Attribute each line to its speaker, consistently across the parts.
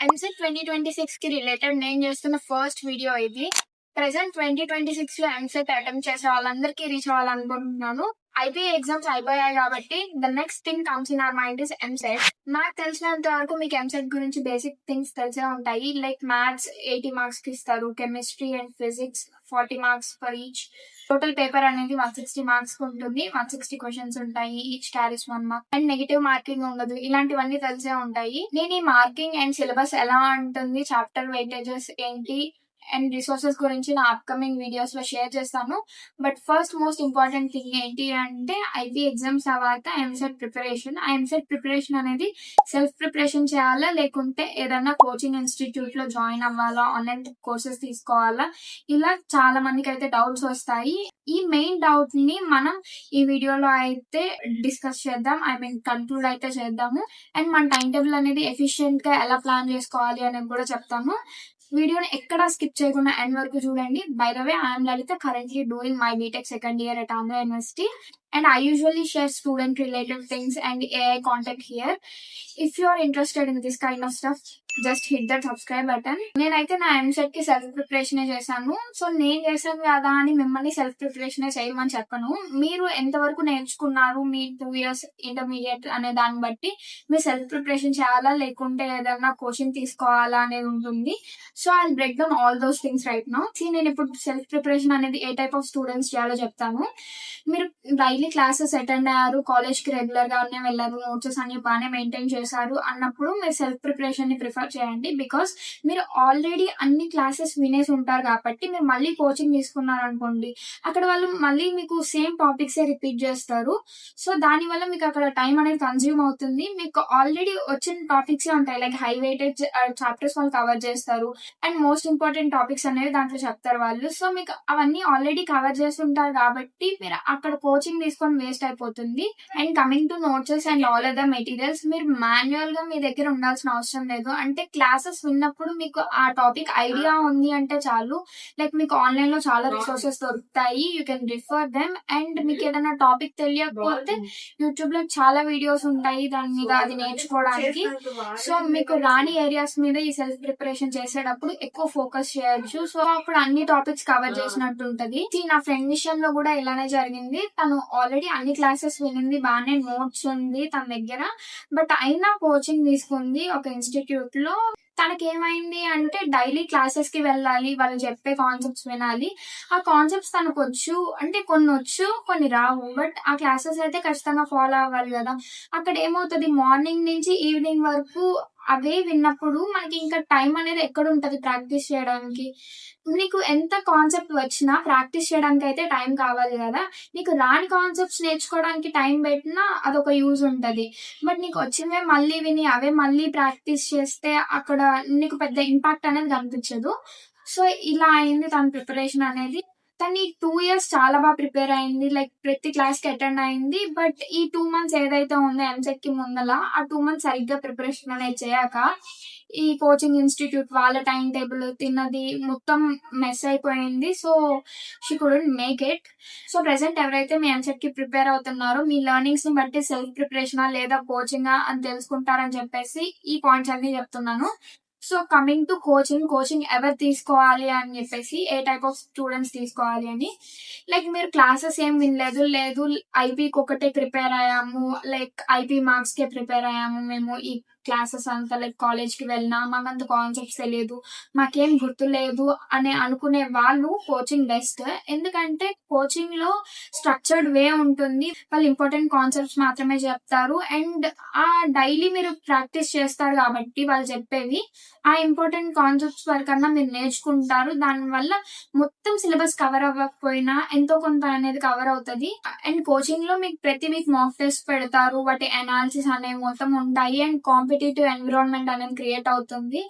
Speaker 1: ఎంసెట్ 2026 కి రిలేటెడ్ నేను చేస్తున్న ఫస్ట్ వీడియో ఇది. ప్రెసెంట్ 2026 లో ఎంసెట్ అటెంప్ట్ చేసే వాళ్ళందరికీ రీచ్ అవ్వాలనుకుంటున్నాను. ఐబీఏ ఎగ్జామ్స్ అయిపోయాయి కాబట్టి the next thing comes in our mind is EAMCET. నాకు తెలిసినంత వరకు మీకు ఎంసెట్ గురించి బేసిక్ థింగ్స్ తెలిసే ఉంటాయి. లైక్ మ్యాథ్స్ 80 మార్క్స్ కి ఇస్తారు, chemistry and physics 40 marks for each. Total paper అనేది 160 మార్క్స్ ఉంటుంది. 160 క్వశ్చన్స్ ఉంటాయి, each carries 1 mark and negative marking ఉండదు. ఇలాంటివన్నీ తెలిసే ఉంటాయి. నేను ఈ మార్కింగ్ అండ్ సిలబస్ ఎలా ఉంటుంది, చాప్టర్ వెయిటేజెస్ ఏంటి అండ్ రిసోర్సెస్ గురించి నా అప్కమింగ్ వీడియోస్ లో షేర్ చేస్తాను. But first most important thing ఏంటి అంటే ఐబీ ఎగ్జామ్స్ తర్వాత ఎంసెట్ ప్రిపరేషన్. ఆ ఎంసెట్ ప్రిపరేషన్ అనేది సెల్ఫ్ ప్రిపరేషన్ చేయాలా, లేకుంటే ఏదైనా కోచింగ్ ఇన్స్టిట్యూట్ లో జాయిన్ అవ్వాలా, ఆన్లైన్ కోర్సెస్ తీసుకోవాలా, ఇలా చాలా మందికి అయితే డౌట్స్ వస్తాయి. ఈ మెయిన్ డౌట్ ని మనం ఈ వీడియోలో అయితే డిస్కస్ చేద్దాం. కన్క్లూడ్ అయితే చేద్దాము. అండ్ మన టైం టేబుల్ అనేది ఎఫిషియెంట్ గా ఎలా ప్లాన్ చేసుకోవాలి అనేది కూడా చెప్తాము. వీడియోని ఎక్కడ స్కిప్ చేయకుండా ఎండ్ వరకు చూడండి. By the way, I'm Lalitha, currently doing my BTech second year at Andhra University, and I usually share student related things and AI content here. If you are interested in this kind of stuff, just hit that subscribe button. నేనైతే నా ఎంసెట్ కి self preparation చేశాను. So నేను చేశాను కదా అని మిమ్మల్ని self preparation చేయమని చెప్పను. మీరు ఎంతవరకు నేర్చుకున్నారు, మీ 2 years ఇంటర్మీడియట్ అనే దాన్ని బట్టి మీరు సెల్ఫ్ ప్రిపరేషన్ చేయాలా, లేకుంటే ఏదైనా కోచింగ్ తీసుకోవాలా అనేది ఉంటుంది. So I break down all those things right now. నేను ఇప్పుడు సెల్ఫ్ ప్రిపరేషన్ అనేది ఏ టైప్ ఆఫ్ స్టూడెంట్స్ చేయాలో చెప్తాను. మీరు డైలీ క్లాసెస్ అటెండ్ అయ్యారు, కాలేజ్ కి రెగ్యులర్ గానే వెళ్ళారు, నోట్స్ అన్ని బాగానే మెయింటైన్ చేశారు అన్నప్పుడు మీరు సెల్ఫ్ ప్రిపరేషన్ ని ప్రిఫర్ చేయండి. బికాస్ మీరు ఆల్రెడీ అన్ని క్లాసెస్ వినేసి ఉంటారు కాబట్టి మీరు మళ్ళీ కోచింగ్ తీసుకున్నారు అనుకోండి, అక్కడ వాళ్ళు మళ్ళీ మీకు సేమ్ టాపిక్స్ రిపీట్ చేస్తారు. సో దాని వల్ల మీకు అక్కడ టైం అనేది కన్జ్యూమ్ అవుతుంది. మీకు ఆల్రెడీ వచ్చిన టాపిక్స్ ఉంటాయి, లైక్ హై వెయిటేజ్ చాప్టర్స్ వాళ్ళు కవర్ చేస్తారు అండ్ మోస్ట్ ఇంపార్టెంట్ టాపిక్స్ అనేవి దాంట్లో చెప్తారు వాళ్ళు. సో మీకు అవన్నీ ఆల్రెడీ కవర్ చేస్తుంటారు కాబట్టి మీరు అక్కడ కోచింగ్ తీసుకొని వేస్ట్ అయిపోతుంది. And coming to notes and all other materials, మీరు మాన్యువల్ గా మీ దగ్గర ఉండాల్సిన అవసరం లేదు. అంటే క్లాసెస్ విన్నప్పుడు మీకు ఆ టాపిక్ ఐడియా ఉంది అంటే చాలు. లైక్ మీకు ఆన్లైన్ లో చాలా రిసోర్సెస్ దొరుకుతాయి, you can refer them. And మీకు ఏదైనా టాపిక్ తెలియకపోతే యూట్యూబ్ లో చాలా వీడియోస్ ఉంటాయి దాని మీద, అది నేర్చుకోవడానికి. సో మీకు రాని ఏరియాస్ మీద ఈ సెల్ఫ్ ప్రిపరేషన్ చేసేటప్పుడు ఎక్కువ ఫోకస్ చేయొచ్చు. సో అప్పుడు అన్ని టాపిక్స్ కవర్ చేసినట్టు ఉంటది. నా ఫ్రెండ్ విషయంలో కూడా ఇలానే జరిగింది. తను ఆల్రెడీ అన్ని క్లాసెస్ వినింది, బాగానే నోట్స్ ఉంది తన దగ్గర, బట్ అయినా కోచింగ్ తీసుకుంది ఒక ఇన్స్టిట్యూట్ లో. తనకేమైంది అంటే డైలీ క్లాసెస్ కి వెళ్ళాలి, వాళ్ళు చెప్పే కాన్సెప్ట్స్ వినాలి. ఆ కాన్సెప్ట్స్ తనకు వచ్చు, అంటే కొన్ని వచ్చు కొన్ని రావు, బట్ ఆ క్లాసెస్ అయితే ఖచ్చితంగా ఫాలో అవ్వాలి కదా. అక్కడ ఏమవుతుంది, మార్నింగ్ నుంచి ఈవినింగ్ వరకు అవే విన్నప్పుడు మనకి ఇంకా టైం అనేది ఎక్కడ ఉంటది ప్రాక్టీస్ చేయడానికి. నీకు ఎంత కాన్సెప్ట్ వచ్చినా ప్రాక్టీస్ చేయడానికి అయితే టైం కావాలి కదా. నీకు రాని కాన్సెప్ట్స్ నేర్చుకోవడానికి టైం పెట్టినా అదొక యూజ్ ఉంటది. బట్ నీకు వచ్చినవే మళ్ళీ విని అవే మళ్ళీ ప్రాక్టీస్ చేస్తే అక్కడ నీకు పెద్ద ఇంపాక్ట్ అనేది కనిపించదు. సో ఇలా అయింది తన ప్రిపరేషన్ అనేది. తను ఈ 2 years చాలా బాగా ప్రిపేర్ అయింది, లైక్ ప్రతి క్లాస్ కి అటెండ్ అయింది. బట్ ఈ 2 months ఏదైతే ఉందో ఎంసెట్ కి ముందల, ఆ 2 months సరిగ్గా ప్రిపరేషన్ అనేది చేయక ఈ కోచింగ్ ఇన్స్టిట్యూట్ వాళ్ళ టైం టేబుల్ తిన్నది మొత్తం మెస్ అయిపోయింది. So she couldn't make it. So present ఎవరైతే మీ ఎంసెట్ కి ప్రిపేర్ అవుతున్నారో మీ లెర్నింగ్స్ ని బట్టి సెల్ఫ్ ప్రిపరేషనా లేదా కోచింగా అని తెలుసుకుంటారని చెప్పేసి ఈ పాయింట్స్ అన్ని చెప్తున్నాను. సో కమింగ్ టు కోచింగ్ ఎవరు తీసుకోవాలి అని చెప్పేసి, ఏ టైప్ ఆఫ్ స్టూడెంట్స్ తీసుకోవాలి అని. లైక్ మీరు క్లాసెస్ ఏం వినలేదు, ఐపీకి ఒకటే ప్రిపేర్ అయ్యాము, లైక్ ఐపీ మార్క్స్ కే ప్రిపేర్ అయ్యాము మేము, ఈ క్లాసెస్ అంతా లైక్ కాలేజ్ కి వెళ్ళినా మాకంత కాన్సెప్ట్స్ తెలియదు, మాకేం గుర్తులేదు అని అనుకునే వాళ్ళు కోచింగ్ బెస్ట్. ఎందుకంటే కోచింగ్ లో స్ట్రక్చర్డ్ వే ఉంటుంది, వాళ్ళు ఇంపార్టెంట్ కాన్సెప్ట్స్ మాత్రమే చెప్తారు. అండ్ ఆ డైలీ మీరు ప్రాక్టీస్ చేస్తారు కాబట్టి వాళ్ళు చెప్పేవి ఆ ఇంపార్టెంట్ కాన్సెప్ట్స్ వరకన్నా మీరు నేర్చుకుంటారు. దానివల్ల మొత్తం సిలబస్ కవర్ అవ్వకపోయినా ఎంతో కొంత అనేది కవర్ అవుతుంది. అండ్ కోచింగ్ లో మీకు ప్రతి వీక్ మాక్ టెస్ట్ పెడతారు, వాటి అనాలిసిస్ అనేవి మొత్తం ఉంటాయి అండ్ కాంపిటేటివ్ ఎన్విరాన్మెంట్ అనేది క్రియేట్ అవుతుంది.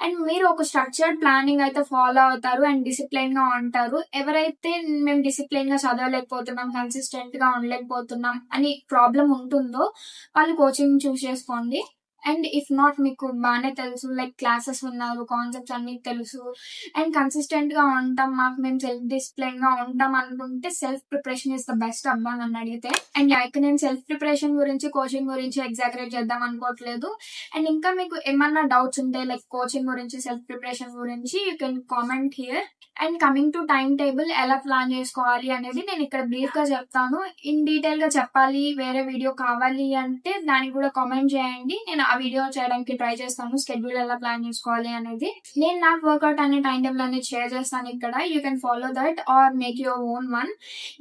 Speaker 1: అండ్ మీరు ఒక స్ట్రక్చర్డ్ ప్లానింగ్ అయితే ఫాలో అవుతారు అండ్ డిసిప్లైన్ గా ఉంటారు. ఎవరైతే మేము డిసిప్లైన్ గా చదవలేకపోతున్నాం, కన్సిస్టెంట్ గా ఉండలేకపోతున్నాం అని ప్రాబ్లం ఉంటుందో వాళ్ళు కోచింగ్ చూస్ చేసుకోండి. అండ్ ఇఫ్ నాట్ మీకు బాగానే తెలుసు, లైక్ క్లాసెస్ ఉన్నారు, కాన్సెప్ట్స్ అన్ని తెలుసు అండ్ కన్సిస్టెంట్ గా ఉంటాం, మాకు మేము సెల్ఫ్ డిసిప్లైన్ గా ఉంటాం అనుకుంటే self preparation is the best అబ్బా నన్ను అడిగితే. అండ్ లైక్ నేను సెల్ఫ్ ప్రిపరేషన్ గురించి, కోచింగ్ గురించి ఎగ్జాగరేట్ చేద్దాం అనుకోవట్లేదు. అండ్ ఇంకా మీకు ఏమన్నా డౌట్స్ ఉంటే లైక్ కోచింగ్ గురించి, సెల్ఫ్ ప్రిపరేషన్ గురించి, you can comment here. And coming to time table ఎలా ప్లాన్ చేసుకోవాలి అనేది నేను ఇక్కడ బ్రీఫ్ గా చెప్తాను. ఇన్ డీటెయిల్ గా చెప్పాలి, వేరే వీడియో కావాలి అంటే దానికి కూడా కామెంట్ చేయండి, నేను ఆ వీడియో చేయడానికి ట్రై చేస్తాను, షెడ్యూల్ ఎలా ప్లాన్ చేసుకోవాలి అనేది. నేను నాకు వర్కౌట్ అనే టైం టేబుల్ అనేది షేర్ చేస్తాను ఇక్కడ. You can follow that are make your own one.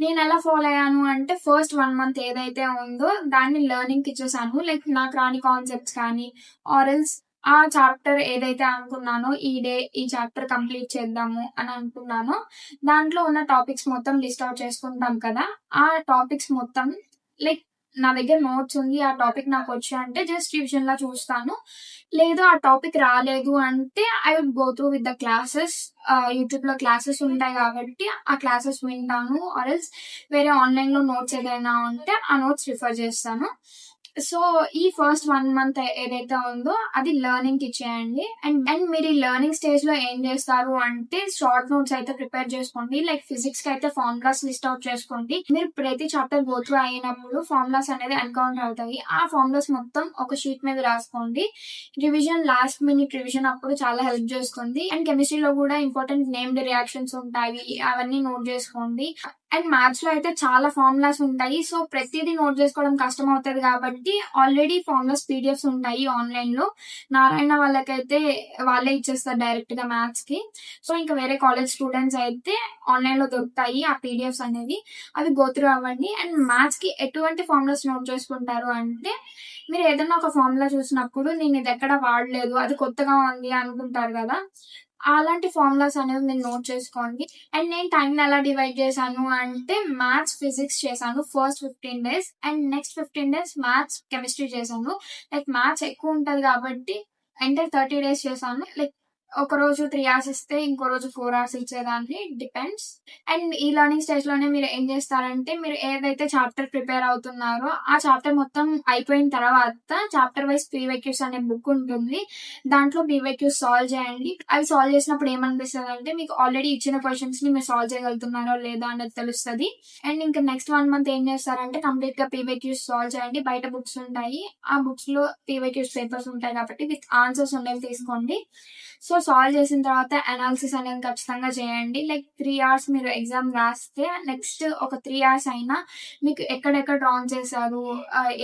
Speaker 1: నేను ఎలా ఫాలో అయ్యాను అంటే ఫస్ట్ 1 month ఏదైతే ఉందో దాన్ని లెర్నింగ్ ఇచ్చేసాను. లైక్ నాకు రాని కాన్సెప్ట్స్ కానీ ఆర్ఎల్స్ ఆ చాప్టర్ ఏదైతే అనుకున్నానో ఈ చాప్టర్ కంప్లీట్ చేద్దాము అని అనుకున్నానో దాంట్లో ఉన్న టాపిక్స్ మొత్తం లిస్ట్ అవుట్ చేసుకుంటాం కదా, ఆ టాపిక్స్ మొత్తం లైక్ నా దగ్గర నోట్స్ ఉంది, ఆ టాపిక్ నాకు వచ్చా అంటే జస్ట్ రివిజన్ లా చూస్తాను. లేదు ఆ టాపిక్ రాలేదు అంటే I would go through with the classes. YouTube లో క్లాసెస్ ఉంటాయి కాబట్టి ఆ క్లాసెస్ వింటాను, ఆర్ఎల్స్ వేరే ఆన్లైన్ లో నోట్స్ ఏదైనా ఉంటే ఆ నోట్స్ రిఫర్ చేస్తాను. సో ఈ ఫస్ట్ 1 month ఏదైతే ఉందో అది లెర్నింగ్ కి ఇచ్చేయండి. అండ్ మీరు ఈ లెర్నింగ్ స్టేజ్ లో ఏం చేస్తారు అంటే షార్ట్ నోట్స్ అయితే ప్రిపేర్ చేసుకోండి. లైక్ ఫిజిక్స్ కి అయితే ఫార్ములాస్ లిస్ట్ అవుట్ చేసుకోండి. మీరు ప్రతి చాప్టర్ గో త్రూ అయినప్పుడు ఫార్ములాస్ అనేది ఎన్కౌంటర్ అవుతాయి, ఆ ఫార్ములాస్ మొత్తం ఒక షీట్ మీద రాసుకోండి. రివిజన్ లాస్ట్ మినిట్ రివిజన్ అప్పుడు చాలా హెల్ప్ చేస్తుంది. అండ్ కెమిస్ట్రీలో కూడా ఇంపార్టెంట్ నేమ్డ్ రియాక్షన్స్ ఉంటాయి, అవన్నీ నోట్ చేసుకోండి. అండ్ మ్యాథ్స్ లో అయితే చాలా ఫార్ములాస్ ఉంటాయి, సో ప్రతిదీ నోట్ చేసుకోవడం కష్టం అవుతుంది కాబట్టి ఆల్రెడీ ఫార్ములాస్ పీడిఎఫ్స్ ఉంటాయి ఆన్లైన్ లో. నారాయణ వాళ్ళకైతే వాళ్ళే ఇచ్చేస్తారు డైరెక్ట్ గా మ్యాథ్స్ కి. సో ఇంకా వేరే కాలేజ్ స్టూడెంట్స్ అయితే ఆన్లైన్ లో దొరుకుతాయి ఆ పీడిఎఫ్స్ అనేది, అవి గోత్రూ అవ్వండి. అండ్ మ్యాథ్స్ కి ఎటువంటి ఫార్ములాస్ నోట్ చేసుకుంటారు అంటే మీరు ఏదైనా ఒక ఫార్ములా చూసినప్పుడు నేను ఇది ఎక్కడ వాడలేదు, అది కొత్తగా ఉంది అనుకుంటారు కదా, అలాంటి ఫార్ములాస్ అనేవి మీరు నోట్ చేసుకోండి. అండ్ నేను టైం ఎలా డివైడ్ చేశాను అంటే మ్యాథ్స్ ఫిజిక్స్ చేశాను first 15 days and next 15 days maths chemistry చేశాను. లైక్ మ్యాథ్స్ ఎక్కువ ఉంటది కాబట్టి ఎంటర్ 30 days చేశాను. లైక్ ఒక రోజు 3 hours ఇస్తే ఇంకో రోజు 4 hours ఇచ్చేదాన్ని, డిపెండ్స్. అండ్ ఈ లెర్నింగ్ స్టేజ్ లోనే మీరు ఏం చేస్తారంటే మీరు ఏదైతే చాప్టర్ ప్రిపేర్ అవుతున్నారో ఆ చాప్టర్ మొత్తం అయిపోయిన తర్వాత చాప్టర్ వైజ్ పీవైక్యూస్ అనే బుక్ ఉంటుంది, దాంట్లో పీవైక్యూస్ సాల్వ్ చేయండి. అవి సాల్వ్ చేసినప్పుడు ఏమనిపిస్తుంది అంటే మీకు ఆల్రెడీ ఇచ్చిన క్వశ్చన్స్ ని మీరు సాల్వ్ చేయగలుగుతున్నారో లేదా అనేది తెలుస్తుంది. అండ్ ఇంకా నెక్స్ట్ 1 month ఏం చేస్తారంటే కంప్లీట్ గా పీవైక్యూస్ సాల్వ్ చేయండి. బయట బుక్స్ ఉంటాయి, ఆ బుక్స్ లో పీవైక్యూస్ పేపర్స్ ఉంటాయి కాబట్టి విత్ ఆన్సర్స్ ఉండేవి తీసుకోండి. సో సాల్వ్ చేసిన తర్వాత అనాలిసిస్ అనేది ఖచ్చితంగా చేయండి. లైక్ 3 hours మీరు ఎగ్జామ్ రాస్తే నెక్స్ట్ ఒక 3 hours అయినా మీకు ఎక్కడెక్కడ రాంగ్ చేశారు,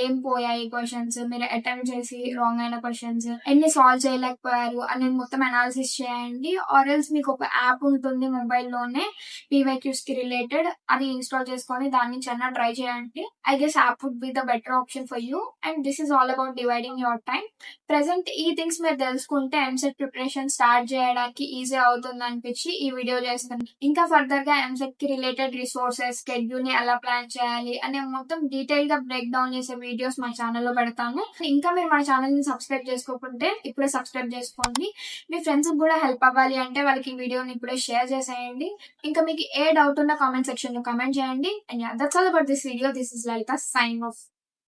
Speaker 1: ఏం పోయాయి క్వశ్చన్స్, మీరు అటెంప్ట్ చేసి రాంగ్ అయిన క్వశ్చన్స్ ఎన్ని సాల్వ్ చేయలేకపోయారు అనేది మొత్తం అనాలిసిస్ చేయండి. ఆర్ ఎల్స్ మీకు ఒక యాప్ ఉంటుంది మొబైల్లోనే పీవైక్యూస్ కి రిలేటెడ్, అది ఇన్స్టాల్ చేసుకొని దాని నుంచి అన్నా ట్రై చేయండి. I guess app would be the better option for you. And this is all about dividing your time. Present ఈ థింగ్స్ మీరు తెలుసుకుంటే ఎంసెట్ ప్రిపరేషన్ స్టార్ట్ చేయడానికి ఈజీ అవుతుంది అనిపించి ఈ వీడియో చేస్తాను. ఇంకా ఫర్దర్ గా ఎంసెట్ కి రిలేటెడ్ రిసోర్సెస్, షెడ్యూల్ ని ఎలా ప్లాన్ చేయాలి అనే మొత్తం డీటెయిల్ గా బ్రేక్ డౌన్ చేసే వీడియోస్ మా ఛానల్ లో పెడతాను. ఇంకా మీరు మా ఛానల్ ని సబ్స్క్రైబ్ చేసుకోకుంటే ఇప్పుడే సబ్స్క్రైబ్ చేసుకోండి. మీ ఫ్రెండ్స్ కూడా హెల్ప్ అవ్వాలి అంటే వాళ్ళకి ఈ వీడియోని ఇప్పుడే షేర్ చేసేయండి. ఇంకా మీకు ఏ డౌట్ ఉన్నా కామెంట్ సెక్షన్ లో కామెంట్ చేయండి. And that's all about this video. This is Lalitha sign of.